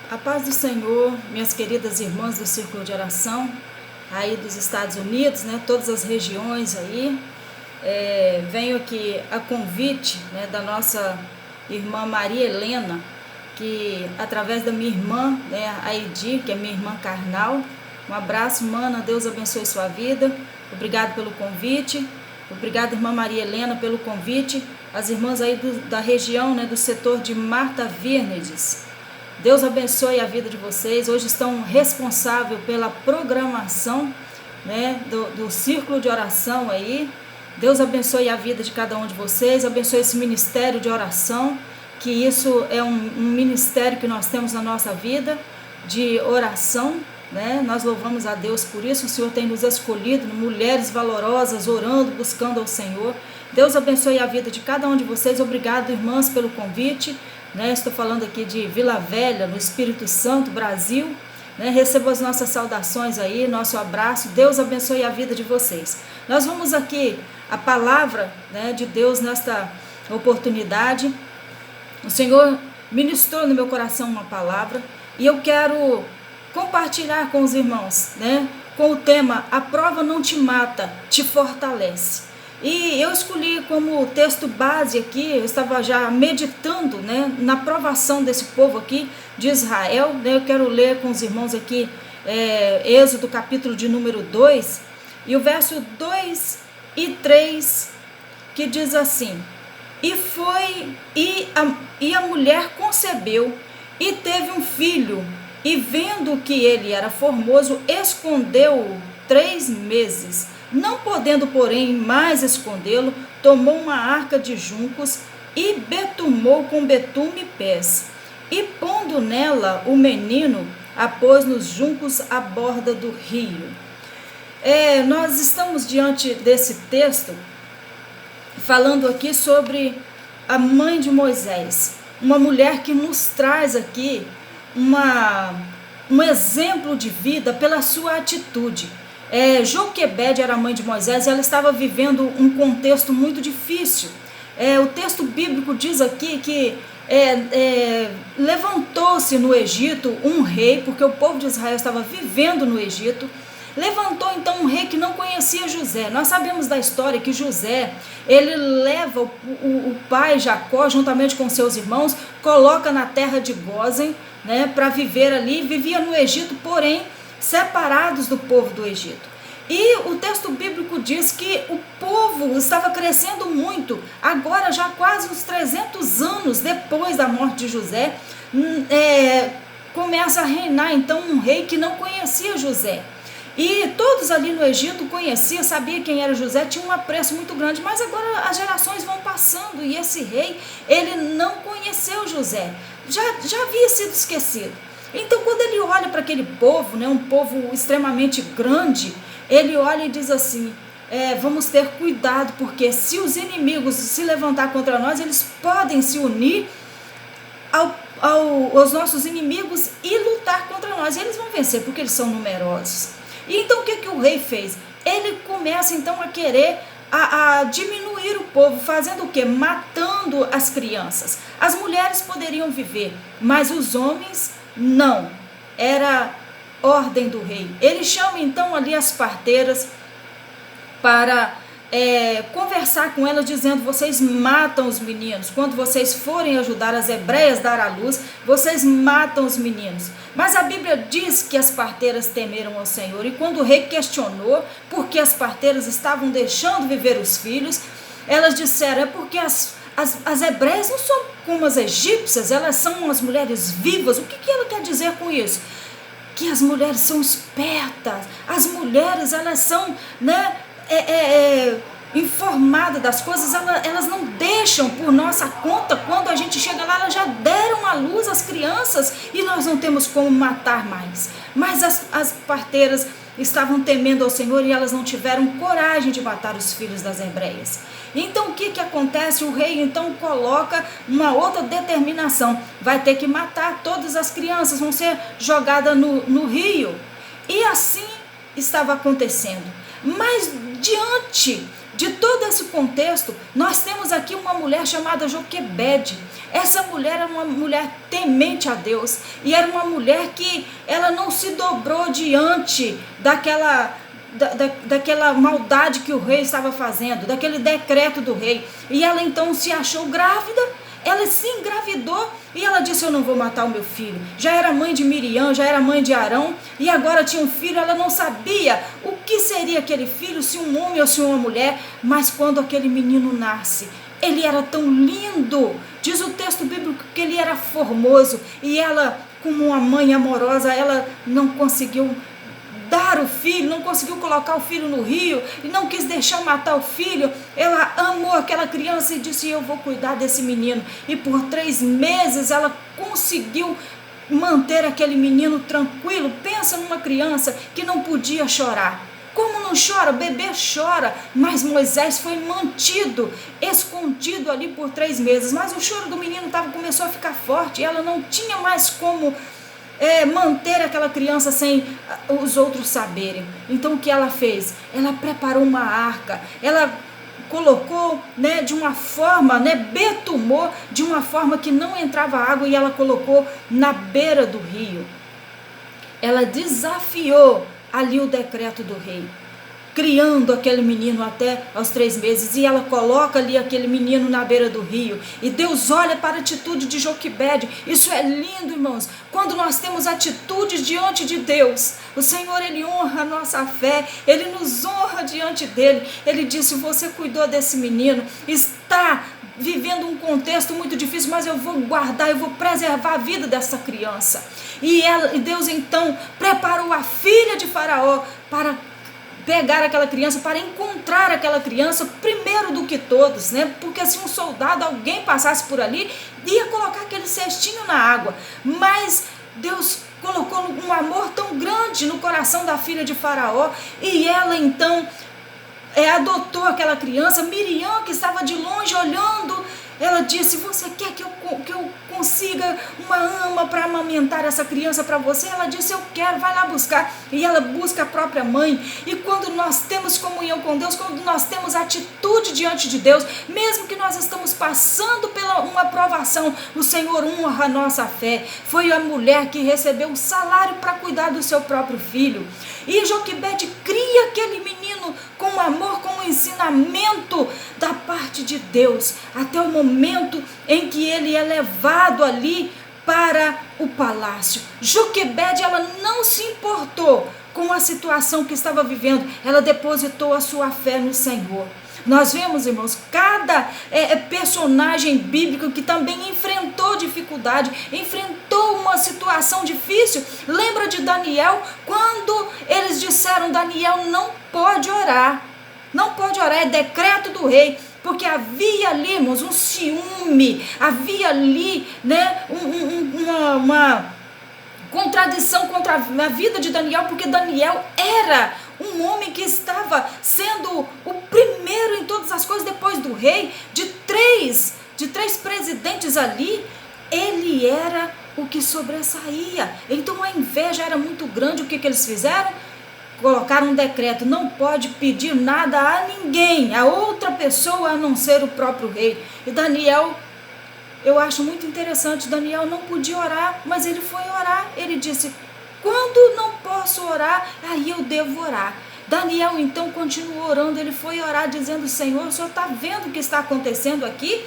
A paz do Senhor, minhas queridas irmãs do Círculo de Oração, aí dos Estados Unidos, né, todas as regiões aí. Venho aqui a convite, né, da nossa irmã Maria Helena, que através da minha irmã, né, a Edi, que é minha irmã carnal. Um abraço, mana, Deus abençoe sua vida. Obrigado pelo convite. Obrigada, irmã Maria Helena, pelo convite. As irmãs aí da região, né, do setor de Marta Virnedes. Deus abençoe a vida de vocês. Hoje estão responsáveis pela programação, né, do Círculo de Oração aí. Deus abençoe a vida de cada um de vocês, abençoe esse ministério de oração, que isso é um ministério que nós temos na nossa vida, de oração, né? Nós louvamos a Deus por isso. O Senhor tem nos escolhido, mulheres valorosas, orando, buscando ao Senhor. Deus abençoe a vida de cada um de vocês. Obrigado, irmãs, pelo convite. Estou falando aqui de Vila Velha, no Espírito Santo, Brasil. Recebo as nossas saudações aí, nosso abraço. Deus abençoe a vida de vocês. Nós vamos aqui, a palavra, né, de Deus nesta oportunidade. O Senhor ministrou no meu coração uma palavra e eu quero compartilhar com os irmãos, né, com o tema: a prova não te mata, te fortalece. E eu escolhi como texto base aqui, eu estava já meditando, né, na provação desse povo aqui de Israel, né. Eu quero ler com os irmãos aqui Êxodo capítulo de número 2, e o verso 2 e 3, que diz assim: E a mulher concebeu e teve um filho, e vendo que ele era formoso, escondeu-o 3 meses. Não podendo, porém, mais escondê-lo, tomou uma arca de juncos e betumou com betume pés. E pondo nela o menino, a pôs nos juncos à borda do rio. Nós estamos diante desse texto, falando aqui sobre a mãe de Moisés. Uma mulher que nos traz aqui um exemplo de vida pela sua atitude. Joquebede era a mãe de Moisés e ela estava vivendo um contexto muito difícil. O texto bíblico diz aqui que levantou-se no Egito um rei, porque o povo de Israel estava vivendo no Egito. Levantou então um rei que não conhecia José. Nós sabemos da história que José, ele leva o pai Jacó, juntamente com seus irmãos, coloca na terra de Gósen, né, para viver ali. Vivia no Egito, porém separados do povo do Egito. E o texto bíblico diz que o povo estava crescendo muito. Agora, já quase uns 300 anos depois da morte de José, começa a reinar então um rei que não conhecia José. E todos ali no Egito conheciam, sabiam quem era José, tinha um apreço muito grande. Mas agora as gerações vão passando e esse rei, ele não conheceu José. Já havia sido esquecido. Então, quando ele olha para aquele povo, né, um povo extremamente grande, ele olha e diz assim: vamos ter cuidado, porque se os inimigos se levantar contra nós, eles podem se unir aos nossos inimigos e lutar contra nós. E eles vão vencer, porque eles são numerosos. E então, o que o rei fez? Ele começa então a querer a diminuir o povo, fazendo o quê? Matando as crianças. As mulheres poderiam viver, mas os homens não. Era ordem do rei. Ele chama então ali as parteiras para conversar com elas, dizendo: vocês matam os meninos. Quando vocês forem ajudar as hebreias a dar à luz, vocês matam os meninos. Mas a Bíblia diz que as parteiras temeram ao Senhor. E quando o rei questionou por que as parteiras estavam deixando viver os filhos, elas disseram: é porque as hebreias não são como as egípcias, elas são as mulheres vivas. O que ela quer dizer com isso? Que as mulheres são espertas, as mulheres, elas são, né, informadas das coisas, elas não deixam por nossa conta. Quando a gente chega lá, elas já deram à luz as crianças e nós não temos como matar mais. Mas as parteiras estavam temendo ao Senhor e elas não tiveram coragem de matar os filhos das hebreias. Então o que acontece? O rei então coloca uma outra determinação: vai ter que matar todas as crianças, vão ser jogadas no rio. E assim estava acontecendo. Mas diante de todo esse contexto, nós temos aqui uma mulher chamada Joquebede. Essa mulher era uma mulher temente a Deus, e era uma mulher que ela não se dobrou diante daquela maldade que o rei estava fazendo, daquele decreto do rei. E ela então se achou grávida, ela se engravidou e ela disse: eu não vou matar o meu filho. Já era mãe de Miriam, já era mãe de Arão, e agora tinha um filho. Ela não sabia o que seria aquele filho, se um homem ou se uma mulher. Mas quando aquele menino nasce, ele era tão lindo, diz o texto bíblico que ele era formoso, e ela, como uma mãe amorosa, ela não conseguiu dar o filho, não conseguiu colocar o filho no rio, e não quis deixar matar o filho. Ela amou aquela criança e disse: eu vou cuidar desse menino. E por 3 meses ela conseguiu manter aquele menino tranquilo. Pensa numa criança que não podia chorar. Como não chora? O bebê chora. Mas Moisés foi mantido, escondido ali por 3 meses. Mas o choro do menino começou a ficar forte, e ela não tinha mais como manter aquela criança sem os outros saberem. Então o que ela fez? Ela preparou uma arca, ela colocou, de uma forma, betumou de uma forma que não entrava água, e ela colocou na beira do rio. Ela desafiou ali o decreto do rei, criando aquele menino até aos 3 meses, e ela coloca ali aquele menino na beira do rio, e Deus olha para a atitude de Joquebede. Isso é lindo, irmãos, quando nós temos atitudes diante de Deus. O Senhor, Ele honra a nossa fé, Ele nos honra diante dEle. Ele disse: você cuidou desse menino, está vivendo um contexto muito difícil, mas eu vou guardar, eu vou preservar a vida dessa criança. E Deus então preparou a filha de Faraó para pegar aquela criança, para encontrar aquela criança primeiro do que todos, porque se um soldado, alguém passasse por ali, ia colocar aquele cestinho na água. Mas Deus colocou um amor tão grande no coração da filha de Faraó, e ela então adotou aquela criança. Miriam, que estava de longe olhando, ela disse: você quer que eu consiga uma ama para amamentar essa criança para você? Ela disse: eu quero, vai lá buscar. E ela busca a própria mãe. E quando nós temos comunhão com Deus, quando nós temos atitude diante de Deus, mesmo que nós estamos passando por uma provação, o Senhor honra a nossa fé. Foi a mulher que recebeu o salário para cuidar do seu próprio filho. E Joquebede cria aquele menino com amor, com um ensinamento da parte de Deus, até o momento em que ele é levado ali para o palácio. Joquebede, ela não se importou com a situação que estava vivendo, ela depositou a sua fé no Senhor. Nós vemos, irmãos, cada personagem bíblico que também enfrentou dificuldade, enfrentou uma situação difícil. Lembra de Daniel, quando eles disseram: Daniel não pode orar, é decreto do rei. Porque havia ali, irmãos, um ciúme, havia ali uma contradição contra a vida de Daniel, porque Daniel era um homem que estava sendo o primeiro em todas as coisas depois do rei. De três presidentes ali, ele era o que sobressaía. Então a inveja era muito grande. O que eles fizeram? Colocaram um decreto: não pode pedir nada a ninguém, a outra pessoa, a não ser o próprio rei. E Daniel, eu acho muito interessante, Daniel não podia orar, mas ele foi orar. Ele disse: quando não posso orar, aí eu devo orar. Daniel então continuou orando, ele foi orar dizendo: Senhor, o Senhor está vendo o que está acontecendo aqui?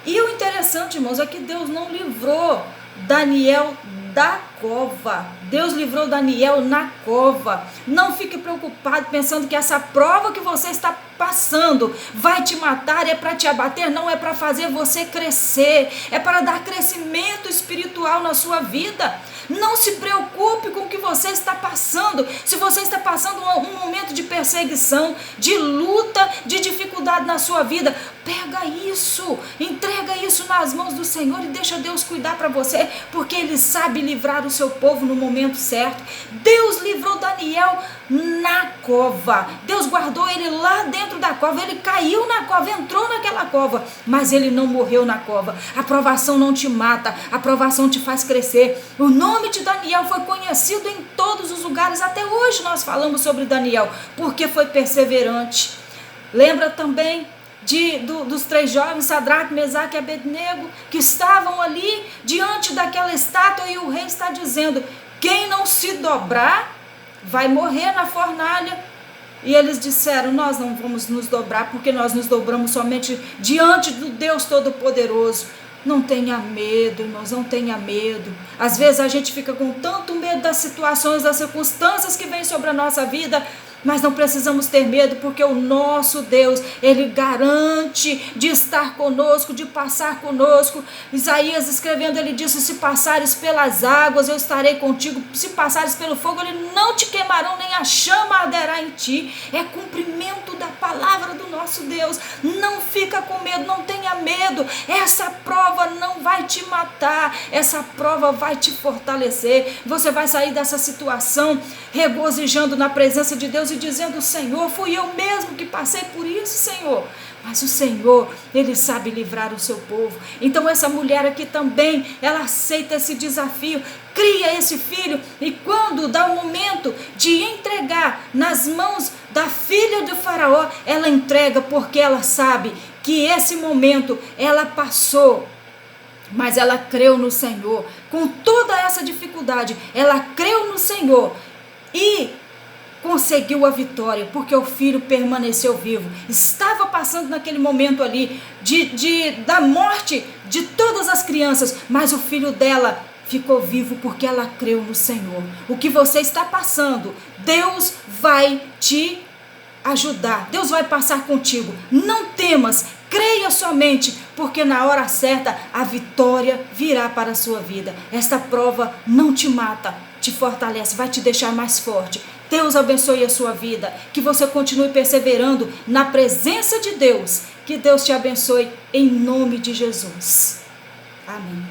E o interessante, irmãos, é que Deus não livrou Daniel da cova. Deus livrou Daniel na cova. Não fique preocupado pensando que essa prova que você está passando vai te matar, é para te abater. Não, é para fazer você crescer, é para dar crescimento espiritual na sua vida. Não se preocupe com o que você está passando. Se você está passando um momento de perseguição, de luta, de dificuldade na sua vida, pega isso, entrega isso nas mãos do Senhor e deixa Deus cuidar para você, porque Ele sabe livrar os seu povo no momento certo. Deus livrou Daniel na cova. Deus guardou ele lá dentro da cova. Ele caiu na cova, entrou naquela cova, mas ele não morreu na cova. A provação não te mata, a provação te faz crescer. O nome de Daniel foi conhecido em todos os lugares. Até hoje nós falamos sobre Daniel, porque foi perseverante. Lembra também dos 3 jovens, Sadraque, Mesaque e Abednego, que estavam ali diante daquela estátua, e o rei está dizendo: quem não se dobrar vai morrer na fornalha. E eles disseram: nós não vamos nos dobrar, porque nós nos dobramos somente diante do Deus Todo-Poderoso. Não tenha medo, irmãos, não tenha medo. Às vezes a gente fica com tanto medo das situações, das circunstâncias que vêm sobre a nossa vida, mas não precisamos ter medo, porque o nosso Deus, Ele garante de estar conosco, de passar conosco. Isaías escrevendo, ele disse: se passares pelas águas, eu estarei contigo. Se passares pelo fogo, ele não te queimarão, nem a chama arderá em ti. É cumprimento da palavra do nosso Deus. Não fica com medo, não tenha medo. Essa prova não vai te matar, essa prova vai te fortalecer. Você vai sair dessa situação regozijando na presença de Deus e dizendo: Senhor, fui eu mesmo que passei por isso, Senhor. Mas o Senhor, Ele sabe livrar o seu povo. Então essa mulher aqui também, ela aceita esse desafio, cria esse filho, e quando dá o momento de entregar nas mãos da filha do faraó, ela entrega, porque ela sabe que esse momento ela passou, mas ela creu no Senhor. Com toda essa dificuldade, ela creu no Senhor e conseguiu a vitória, porque o filho permaneceu vivo. Estava passando naquele momento ali da morte de todas as crianças, mas o filho dela ficou vivo porque ela creu no Senhor. O que você está passando, Deus vai te ajudar, Deus vai passar contigo. Não temas, creia somente, porque na hora certa a vitória virá para a sua vida. Esta prova não te mata, te fortalece, vai te deixar mais forte. Deus abençoe a sua vida, que você continue perseverando na presença de Deus. Que Deus te abençoe em nome de Jesus. Amém.